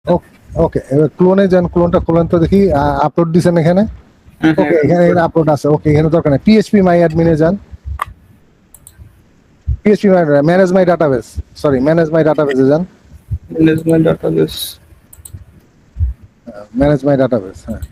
ওকে ওকে, এবার ক্লোনে যান, ক্লোনটা খোলেন তো দেখি। আপলোড দিছেন এখানে? ওকে, এখানে আপলোড আছে। ওকে, এখানে দরকার নেই। পিএইচপি মাই অ্যাডমিনে যান। পিএইচপি মাই ম্যানেজ মাই ডাটাবেস, সরি ম্যানেজ মাই ডাটাবেসে যান। Management database. ম্যানেজ মাই ডাটাবেস, হ্যাঁ।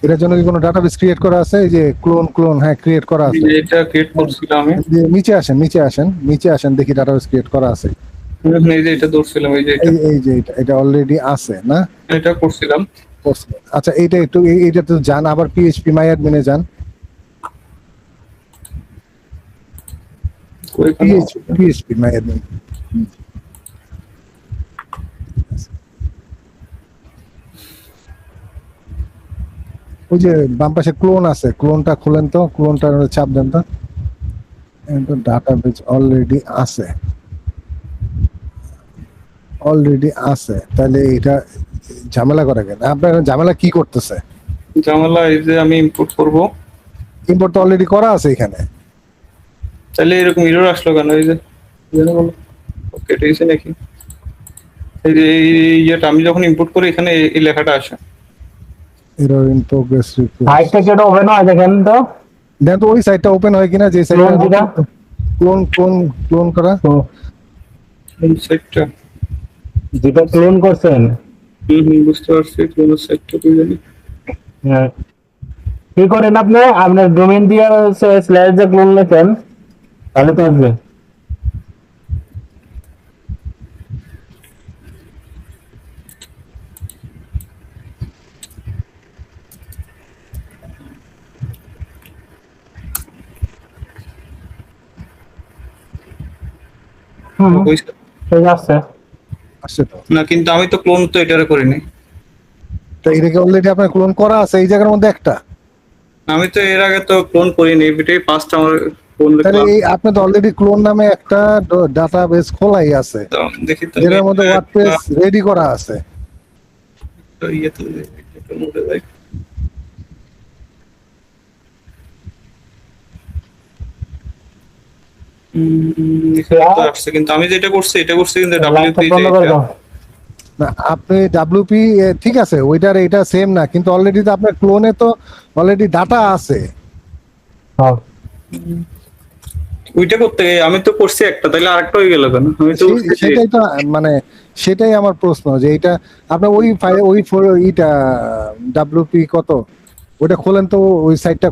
এটার জন্য কি কোনো ডাটাবেস ক্রিয়েট করা আছে? এই যে ক্লোন ক্লোন, হ্যাঁ ক্রিয়েট করা আছে। এটা ক্রিয়েট করছিলাম আমি। নিচে আসেন, নিচে আসেন, নিচে আসেন, দেখি ডাটাবেস ক্রিয়েট করা আছে। এই যে এটা ধরছিলাম, এই যে এটা এই যে এটা অলরেডি আছে না? এটা করছিলাম। আচ্ছা, এইটা একটু এইটা তো যান, আবার পিএইচপি মাই অ্যাডমিনে যান। ওইখানে পিএইচপি মাই অ্যাডমিন। ওই যে বাম পাশে ক্লোন আছে, ক্লোনটা খুলেন তো, ক্লোনটা চাপ দেন তো। ডাটাবেস অলরেডি আছে, অলরেডি আছে। তাহলে এটা ঝামেলা করে কেন? আপনার ঝামেলা কি করতেছে? ঝামেলা এই যে আমি ইম্পোর্ট করব, ইম্পোর্ট তো অলরেডি করা আছে এখানে। তাহলে এরকম এরর আসলো কেন? এই যে জানো বলো, ওকে এটা এসে নাকি এই যে এই ইয়েটা আমি যখন ইম্পোর্ট করি এখানে এই লেখাটা আসে। Error in progress request. সাইটটা কেটে ওপেন হয় দেখেন তো। দেন তো ওই সাইটটা ওপেন হয় কিনা, যে সাইটটা ক্লোন যেটা, ক্লোন ক্লোন ক্লোন করা। তো কোন সাইটটা? যেটা ক্লোন করছেন, বুঝতে পারছি। কোন সাইটটা কি জানি। হ্যাঁ, কি করেন আপনি? আপনার ডোমেইন দিয়ে স্ল্যাশ যে ক্লোন লেখেন, তাহলে তো আসবে। হুম, হইছে। ঠিক আছে। আসছে তো। না কিন্তু আমি তো ক্লোন তো এটারে করিনি। তো এটাকে অলরেডি আপনার ক্লোন করা আছে এই জায়গার মধ্যে একটা। আমি তো এর আগে তো ক্লোন করিনি, এটাই ফার্স্ট আমার ক্লোন তাহলে দেখলাম। এই আপনি তো অলরেডি ক্লোন নামে একটা ডাটাবেস খোলাই আছে, তো দেখি তো যেটার মধ্যে ওয়ার্ডপ্রেস রেডি করা আছে। ইয়েতে এটা মধ্যে যাই। এখানে তো আসছে, কিন্তু আমি যেটা করছি এটা করছি কিন্তু লাইটটা ডাব্লিউপি যে বন্ধ করে এটা। দাও। না, আপনি ডাব্লিউপি ঠিক আছে, ওইটার এটা সেম না, কিন্তু অলরেডি তো আপনার ক্লোনে তো অলরেডি ডাটা আছে। হ্যাঁ, ওইটা করতে গিয়ে আমি তো করছি একটা, তাইলে আরেকটা হয়ে গেল কেন? আমি তো করছি যে সেটাই তো, মানে সেটাই আমার প্রশ্ন, যে এটা আপনার ওই ইটা ডাব্লিউপি কত, ওইটা খোলেন তো, ওই সাইটটা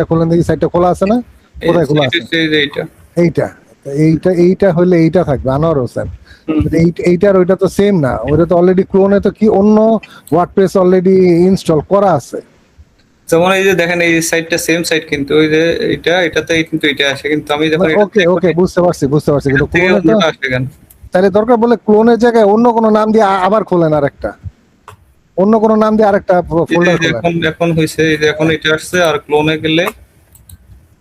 খোলেন দেখি, সাইটটা খোলা আছে না? কোথায় খোলা আছে? এইটা। এইটা, এইটা হলে এইটা থাকবে আনোয়ার হোসেন। এইটার ওইটা তো সেম না, ওইটা তো অলরেডি ক্লোনে তো কি অন্য ওয়ার্ডপ্রেস অলরেডি ইনস্টল করা আছে। যেমন এই যে দেখেন এই সাইটটা সেম সাইট, কিন্তু ওই যে এটাতে কিন্তু এটা আসে, কিন্তু আমি যখন এটা ওকে চেক ওকে, করি বুঝতে পারছি বুঝতে পারছি, এটার কিন্তু থেকে ক্লোনে তো, অন্যটা আসে কেন? তাহলে দরকার বলে ক্লোনের জায়গায় অন্য কোনো নাম দিয়ে আবার খোলেন আরেকটা, অন্য কোনো নাম দিয়ে আরেকটা এই যে ফোল্ডার খোলেন। এখন হয়েছে, এই যে এখন এটা আসছে, আর ক্লোনে গেলে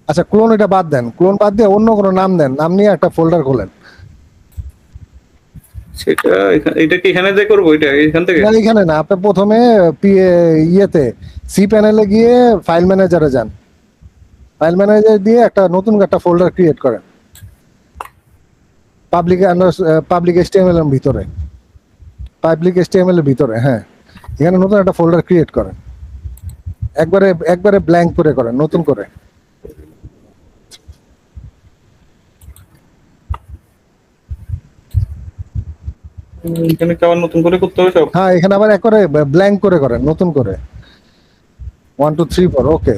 আচ্ছা, ক্লোন এটা বাদ দেন, ক্লোন বাদ দিয়ে অন্য কোনো নাম দেন, নাম নিয়ে একটা ফোল্ডার খোলেন। সেটা এটা কি এখানে দিয়ে করবো? এটা এখান থেকে না, এখানে না, আপনি প্রথমে ইয়েতে সি প্যানেলে গিয়ে ফাইল ম্যানেজারে যান, ফাইল ম্যানেজার দিয়ে একটা নতুন একটা ফোল্ডার ক্রিয়েট করেন, পাবলিক এসটিএমএল এর ভিতরে, পাবলিক এসটিএমএল এর ভিতরে, হ্যাঁ, এখানে নতুন একটা ফোল্ডার ক্রিয়েট করেন, একবারে একবারে ব্ল্যাঙ্ক করে করেন, নতুন করে। এখানে কি আবার নতুন করে করতে হবে সব? হ্যাঁ, এখানে আবার একবারে ব্ল্যাঙ্ক করে করেন, নতুন করে। 1 2 3 4, ওকে,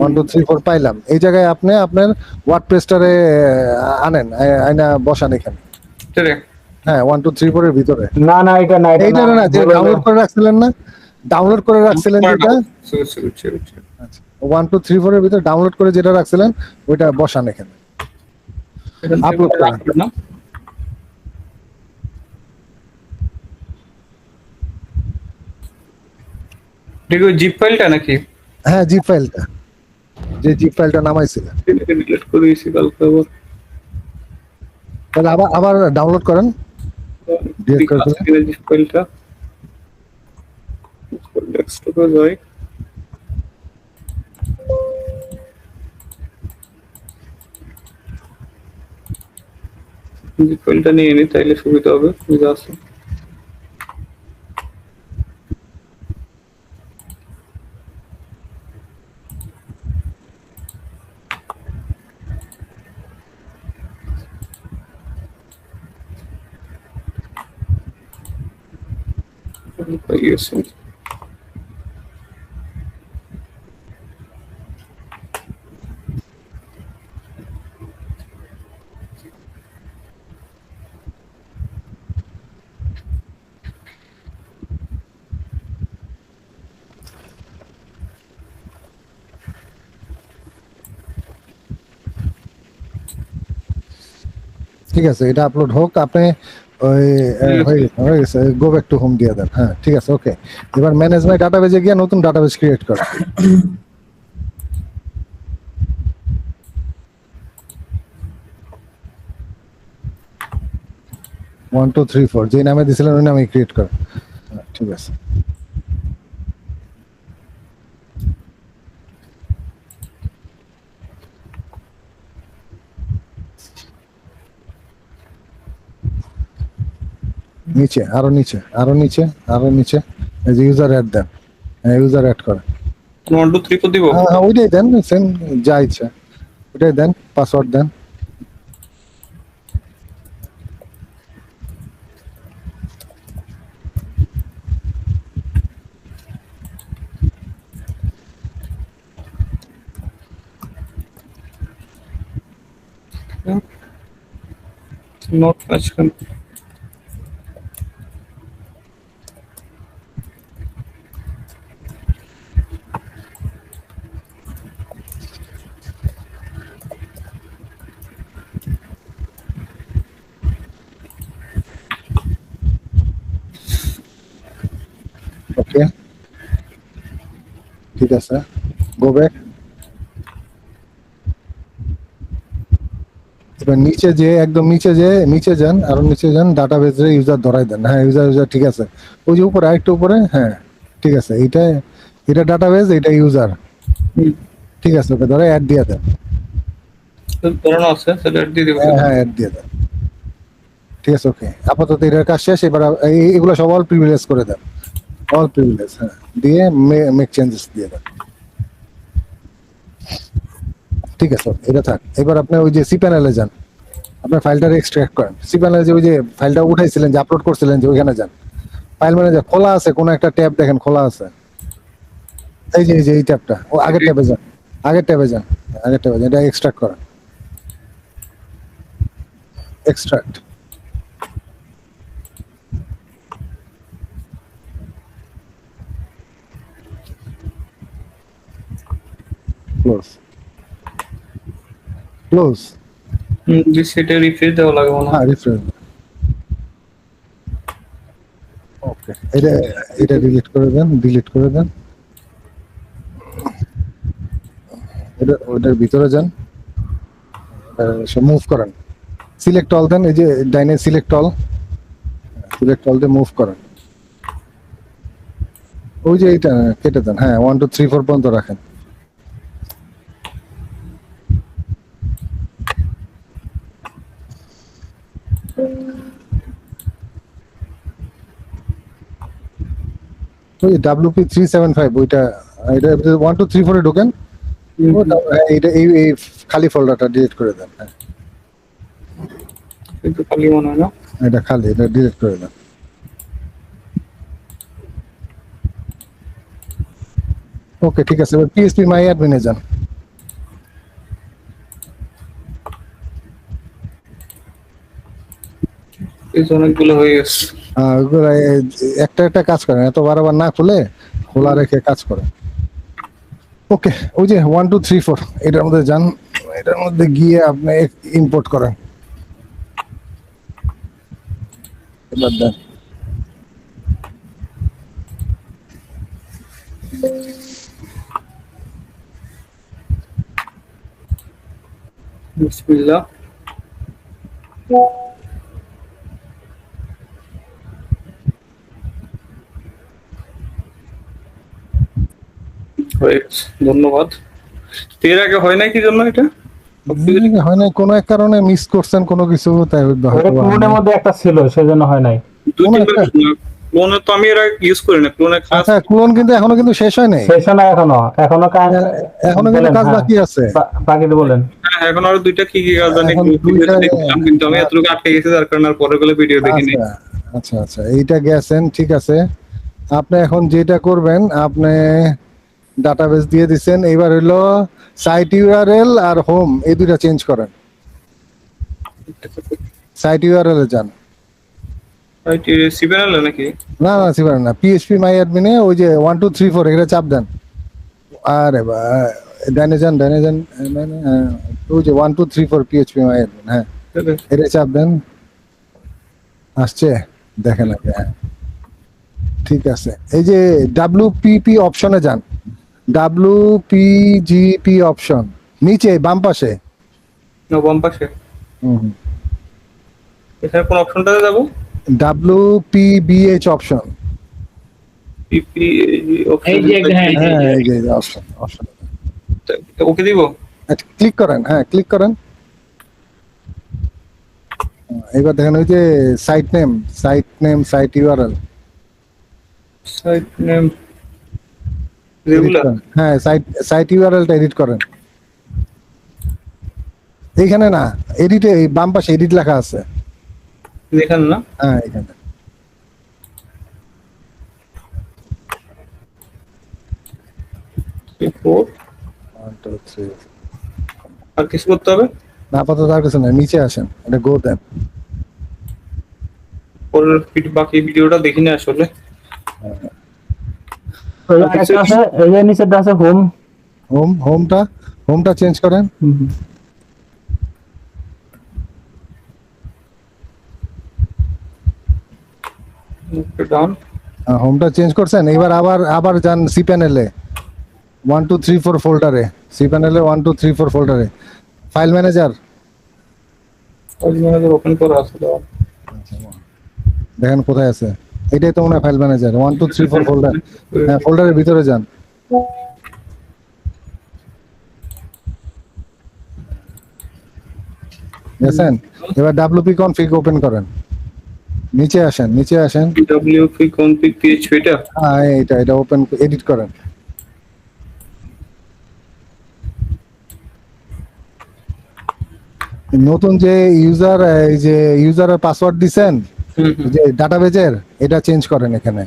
1 2 3 4 পাইলাম। এই জায়গায় আপনি আপনার ওয়ার্ডপ্রেসটারে আনেন, আয়না বসান এখানে। সেটা হ্যাঁ, 1 2 3 4 এর ভিতরে। না না, এটা না, এটা এইটা না, না, যে ডাউনলোড করে রাখছিলেন না, ডাউনলোড করে রাখছিলেন যেটা, 1 2 3 4 এর ভিতরে ডাউনলোড করে যেটা রাখছিলেন, ওইটা বসান এখানে, আপলোড করেন। না ঠিক ওই জিপ ফাইলটা নাকি? হ্যাঁ, জিপ ফাইলটা, যে জিপ ফাইলটা নামাইছিলেন, এটাকে ডিলিট করে দিয়েছি কালকে আবার। তাহলে আবার আবার ডাউনলোড করেন, ডিলিট করে আছে ফেলেন। কিনা জিপ ফাইলটা? ডেস্কটপে যাই। জিপ ফাইলটা নিয়ে নি তাইলে সুবিধা হবে, সুবিধা আছে। পাই গেছে। ঠিক আছে, এটা আপলোড হোক। আপনি ওই হয়ে গেছে, গো ব্যাক টু হোম দিয়ে দেন। হ্যাঁ ঠিক আছে, ওকে। এবার ম্যানেজ মাই ডাটাবেজে গিয়ে নতুন ডাটাবেজ ক্রিয়েট করেন। 1 2 3 4 যে নামে দিছিলেন ওই নামে ক্রিয়েট করেন। হ্যাঁ, ঠিক আছে। নিচে আরো নিচে আরো নিচে আরো নিচে এই যে ইউজার অ্যাড দেন। হ্যাঁ, ইউজার অ্যাড করেন। 1 2 3 4 দিব। হ্যাঁ হ্যাঁ, ওইটাই দেন, সেম যা ইচ্ছা ওইটাই দেন, পাসওয়ার্ড দেন। Not match. ওকে ঠিক আছে, গো ব্যাক। এবার নিচে যে একদম নিচে যান, আরো নিচে যান, ডাটাবেজে ইউজার ধরাই দেন। হ্যাঁ, ইউজার ঠিক আছে। ওই যে উপরে আরেকটু উপরে, হ্যাঁ ঠিক আছে। এটা ডাটাবেজ, এটা ইউজার। ঠিক আছে, ওকে ধরে অ্যাড দিয়ে দেন। ধরানো আছে, সেটা দিয়ে দিব। হ্যাঁ হ্যাঁ, অ্যাড দিয়ে দেন। ঠিক আছে, ওকে। আপাতত এটার কাজ শেষ। এবার এগুলো সব অল প্রিভিলেজ করে দেন, অল প্রিভিলেজ। হ্যাঁ, দিয়ে মেক চেঞ্জেস দিয়ে দেন। ঠিক আছে, এটা থাক। এবার আপনি ওই যে সি প্যানেলে যান, আপনার ফাইলটা এক্সট্রাক্ট করেন। সি প্যানেলে যে ওই যে ফাইলটা উঠাইছিলেন, যে আপলোড করছিলেন, যে ওইখানে যান। ফাইল ম্যানেজার খোলা আছে, কোন একটা ট্যাব দেখেন খোলা আছে। এই যে এই ট্যাবটা, ও আগের ট্যাবে যান, আগের ট্যাবে যান, আগের ট্যাবে যান। এটা এক্সট্রাক্ট করেন, এক্সট্রাক্ট। Close, close. সেটা রিফ্রেশ দেওয়া লাগে মনে হয়। হ্যাঁ, রিফ্রেশ। ওকে, এটা ডিলিট করে দেন, ডিলিট করে দেন। ওটার ভিতরে যান, মুভ করেন, সিলেক্ট অল দেন। এই যে ডাইনে সিলেক্ট অল দিয়ে মুভ করেন। ওই যে এইটা কেটে দেন। হ্যাঁ, 1 2 3 4 পর্যন্ত রাখেন। ওই WP 375 ওইটা, এটা 1 2 3 4 এ ঢোকেন। এইটা এই খালি ফোল্ডারটা ডিলিট করে দেন। হ্যাঁ, কিন্তু খালি মনে হয় না। এটা খালি, এটা ডিলিট করে দেন। ওকে ঠিক আছে। এবার পিএসপি মাই অ্যাডমিনে যান। এই যে অনেকগুলো হয়ে গেছে। ওগুলা একটা একটা কাজ করেন, এত বারবার না খুলে খোলা রেখে কাজ করেন। ওকে, ওই যে 1 2 3 4 এটার মধ্যে যান। এটার মধ্যে গিয়ে আপনি ইম্পোর্ট করেন। এবার দেন। বিসমিল্লাহ। হয়ে গেছে, ধন্যবাদ। এর আগে হয় নাই কি জন্য এটা? হয় না, কোনো এক কারণে মিস করছেন কোনো কিছু, তাই হয়তো ওটা ক্লোনের মধ্যে একটা ছিল সেজন্য হয় নাই। দুই কোনো তিনবার একটা- ক্লোনে তো আমি এর ইউজ করি না, ক্লোনের ক্লাস আচ্ছা, ক্লোন কিন্তু এখনো কিন্তু শেষ হয় নাই, শেষ হয় না এখনো, এখনো কাজ, এখনো কিন্তু বলেন, কাজ হ্যাঁ। বাকি আছে। বাকিটা বলেন। হ্যাঁ, এখন আরো দুইটা কি কি কাজ জানি এখন ভিডিওতে দুইটা, দেখলাম, কিন্তু আমি এতটুকু আটকে গেছি যার কারণে আর পরের গুলো ভিডিও দেখিনি। আচ্ছা আচ্ছা আচ্ছা, এইটা গেছেন, ঠিক আছে। আপনি এখন যেটা করবেন, আপনি ডাটাবেস দিয়ে দিচ্ছেন, এবার হলো সাইট ইউআরএল আর হোম এই দুইটা চেঞ্জ করেন। সাইট ইউআরএল এ যান। সিভেন এল নাকি? না না, সিবার না, পিএইচপি মাই অ্যাডমিনে ওই যে 1 2 3 4 এখানে চাপ দেন। আরে ডাইনে যান, ডাইনে যান, ওই যে 1 2 3 4 পিএইচপি মাই অ্যাডমিন, হ্যাঁ এটা চাপ দেন। আসছে, দেখেন আগে, হ্যাঁ ঠিক আছে। এই যে ডাব্লিউপিপি অপশনে যান, ডাব্লিউপিজিপি অপশন নিচে বাম পাশে। বাম পাশে এখানে কোন অপশনটাতে যাবো? ডাব্লিউপিবিএইচ অপশন, পিপি এই যে হ্যাঁ, হ্যাঁ এই যে অপশন, অপশন ওকে দিব। ক্লিক করেন, হ্যাঁ ক্লিক করেন। এবার দেখেন ওই যে site name, site URL, site name regular. হ্যাঁ সাইট ইউআরএলটা এডিট করেন। এইখানে না, এডিটে এই বাম পাশে এডিট লেখা আছে, দেখেন না? হ্যাঁ এখানে। ফোর 1 2 3, আর কিছু করতে হবে? না আপাতত আর কিছু না, নিচে আসেন, এটা গো দেন। পরের বাকি ভিডিওটা দেখিনি আসলে। ওই একটা আছে, এই যে নিচেটা আছে হোম। হোমটা চেঞ্জ করেন। ডান। হোমটা চেঞ্জ করছেন, এবার আবার যান সি প্যানেলে 1 2 3 4 ফোল্ডারে, সি প্যানেলে 1 2 3 4 ফোল্ডারে, ফাইল ম্যানেজার ওপেন করা আছে। দেখেন কোথায় আছে, এটাই তো মনে হয় ফাইল ম্যানেজার, 1 2 3 4 ফোল্ডার, হ্যাঁ ফোল্ডারের ভিতরে যান। গেছেন, এবার ডাব্লিউপি কনফিগ ওপেন করেন, নিচে আসেন, ডব্লিউপি কনফিগ পিএইচপি এটা। হ্যাঁ এটা ওপেন, এডিট করেন। নতুন যে ইউজারের পাসওয়ার্ড দিছেন, যে ডাটাবেজের, এটা চেঞ্জ করেন এখানে।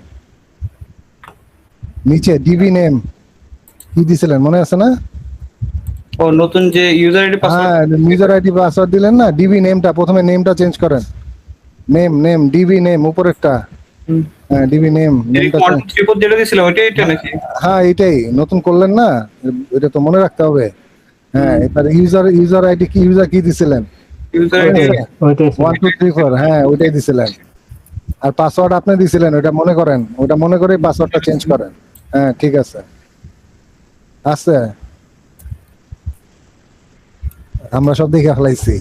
নিচে ডিবি নেম কি দিছিলেন মনে আছে না? ও নতুন যে ইউজার আইডি হ্যাঁ পাসওয়ার্ড। ইউজার আইডি পাসওয়ার্ড দিলেন না, ডিবি নেমটা প্রথমে, নেমটা চেঞ্জ করেন। নেম ডিবি নেম উপরেরটা, হ্যাঁ ডিবি নেমটা, 1 2 3 4 যেটা দিছিলাম ওইটা এটা নাকি? হ্যাঁ এটাই নতুন করলেন না, এটা তো মনে রাখতে হবে। হ্যাঁ এবার ইউজার আইডি কি, ইউজার কি দিছিলেন? ইউজার আইডি ওইটাই 1 2 3 4, হ্যাঁ ওইটাই দিছিলেন। আর পাসওয়ার্ড আপনি দিছিলেন, ওটা মনে করেন, ওটা মনে করে পাসওয়ার্ডটা চেঞ্জ করেন। হ্যাঁ ঠিক আছে, আছে, আমরা সব দেখে ফেলাইছি।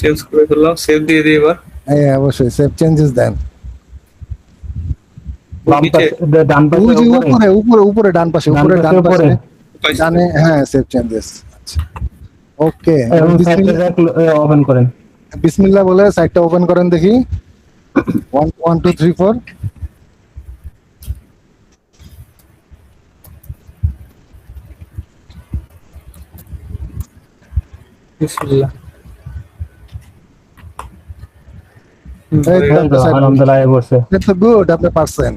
চেঞ্জ করে ফেললাম, সেভ দিয়ে দিই এবার। হ্যাঁ অবশ্যই সেভ চেঞ্জেস দেন। বাম নিচে পাশে, ডান ওই পাশে যে উপরে, উপরে ডান পাশে, ডান উপরে পাশে ডান উপরে। পাশে ডানে, হ্যাঁ সেভ চেঞ্জেস। আচ্ছা ওকে, এবং সাইটটা ওপেন করেন। বিসমিল্লাহ বলে সাইটটা ওপেন করেন দেখি। 1 2 3 4, বিসমিল্লাহ। আলহামদুলিল্লাহ বসে। তো গুড, আপনি পারছেন।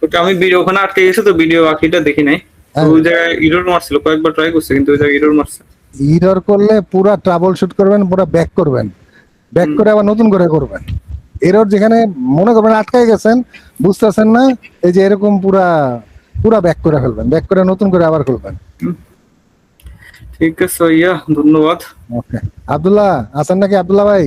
ওটা আমি ভিডিও ওখানে আটকে গেছে তো, ভিডিও বাকিটা দেখি নাই। তো ওই জায়গায় এরর মারছিল, কয়েকবার ট্রাই করছে কিন্তু ওই জায়গায় এরর মারছে। ইরর করলে পুরা ট্রাবল শুট করবেন, পুরা ব্যাক করবেন, ব্যাক করে আবার নতুন করে করবেন। এরর যেখানে মনে করবেন আটকায় গেছেন, বুঝতেছেন না, এই যে এরকম পুরা ব্যাক করে ফেলবেন, ব্যাক করে নতুন করে আবার করবেন। ঠিক আছে ভাইয়া, ধন্যবাদ। ওকে, আব্দুল্লাহ আছেন নাকি? আব্দুল্লাহ ভাই